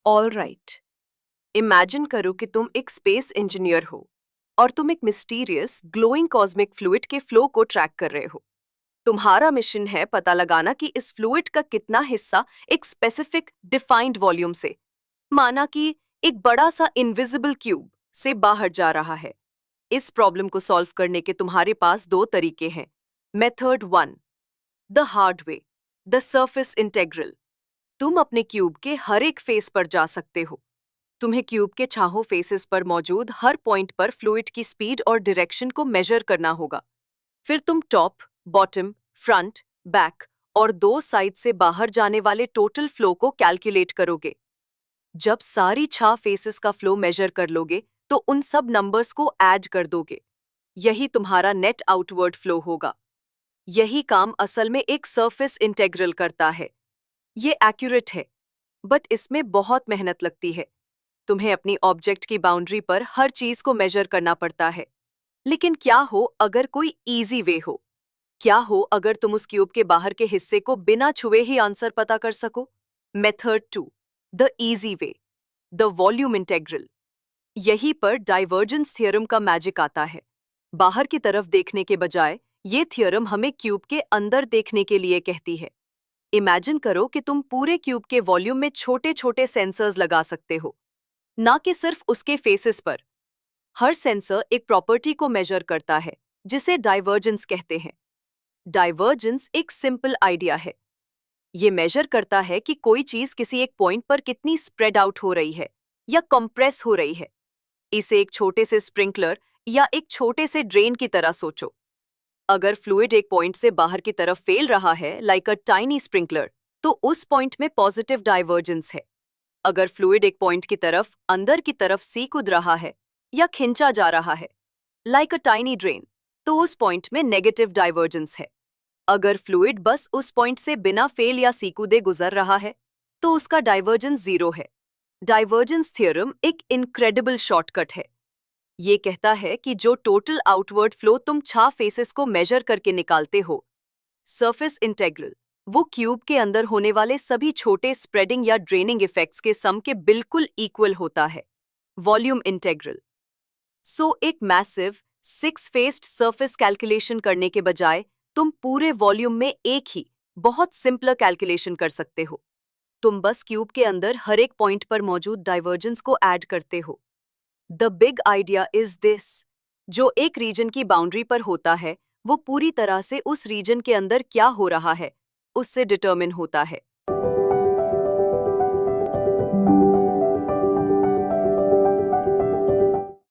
All right, imagine करो कि तुम एक स्पेस इंजीनियर हो और तुम एक मिस्टीरियस ग्लोइंग कॉस्मिक फ्लूइड के फ्लो को ट्रैक कर रहे हो। तुम्हारा मिशन है पता लगाना कि इस फ्लूइड का कितना हिस्सा एक स्पेसिफिक डिफाइंड वॉल्यूम से, माना कि एक बड़ा सा इनविजिबल क्यूब से बाहर जा रहा है। इस प्रॉब्लम को सॉल्व करने के तुम्हारे पास दो तरीके हैं। Method 1, the hard way, the surface integral. तुम अपने क्यूब के हर एक फेस पर जा सकते हो। तुम्हें क्यूब के चारों फेसेस पर मौजूद हर पॉइंट पर फ्लूइड की स्पीड और डायरेक्शन को मेजर करना होगा। फिर तुम टॉप, बॉटम, फ्रंट, बैक और दो साइड से बाहर जाने वाले टोटल फ्लो को कैलकुलेट करोगे। जब सारी 6 फेसेस का फ्लो मेजर कर लोगे तो उन सब नंबर्स को ऐड कर दोगे। यही तुम्हारा नेट आउटवर्ड फ्लो होगा। यही काम असल में एक सरफेस इंटेग्रल करता है। ये एक्यूरेट है, बट इसमें बहुत मेहनत लगती है। तुम्हें अपनी ऑब्जेक्ट की बाउंड्री पर हर चीज को मेजर करना पड़ता है। लेकिन क्या हो अगर कोई इजी वे हो? क्या हो अगर तुम उस क्यूब के बाहर के हिस्से को बिना छुए ही आंसर पता कर सको? Method 2, the easy way, the volume integral. यहीं पर डाइवर्जेंस थ्योरम का मैजिक आता है। बाहर की तरफ देखने के बजाय ये थ्योरम हमें क्यूब के अंदर देखने के लिए कहती है। इमेजिन करो कि तुम पूरे क्यूब के वॉल्यूम में छोटे छोटे सेंसर्स लगा सकते हो, ना कि सिर्फ उसके फेसेस पर। हर सेंसर एक प्रॉपर्टी को मेजर करता है जिसे डाइवर्जेंस कहते हैं। डाइवर्जेंस एक सिंपल आइडिया है। ये मेजर करता है कि कोई चीज किसी एक पॉइंट पर कितनी स्प्रेड आउट हो रही है या कंप्रेस हो रही है। इसे एक छोटे से स्प्रिंकलर या एक छोटे से ड्रेन की तरह सोचो। अगर फ्लूइड एक पॉइंट से बाहर की तरफ फैल रहा है, लाइक अ टाइनी स्प्रिंकलर, तो उस पॉइंट में पॉजिटिव डाइवर्जेंस है। अगर फ्लूइड एक पॉइंट की तरफ अंदर की तरफ सी कूद रहा है या खिंचा जा रहा है, लाइक अ टाइनी ड्रेन, तो उस पॉइंट में नेगेटिव डाइवर्जेंस है। अगर फ्लूइड बस उस पॉइंट से बिना फेल या सी कूदे गुजर रहा है, तो उसका डाइवर्जेंस 0 है। डाइवर्जेंस थ्योरम एक इनक्रेडिबल शॉर्टकट है। ये कहता है कि जो टोटल आउटवर्ड फ्लो तुम 6 फेसेस को मेजर करके निकालते हो, सरफेस इंटेग्रल, वो क्यूब के अंदर होने वाले सभी छोटे स्प्रेडिंग या ड्रेनिंग इफेक्ट्स के सम के बिल्कुल इक्वल होता है। Volume integral. सो एक मैसिव 6 फेस्ड सरफेस कैलकुलेशन करने के बजाय तुम पूरे वॉल्यूम में एक ही बहुत सिंपलर कैलकुलेशन कर सकते हो। तुम बस क्यूब के अंदर हर एक पॉइंट पर मौजूद डाइवर्जेंस को ऐड करते हो। The big idea is this: जो एक रीजन की बाउंड्री पर होता है, वो पूरी तरह से उस रीजन के अंदर क्या हो रहा है उससे डिटरमिन होता है।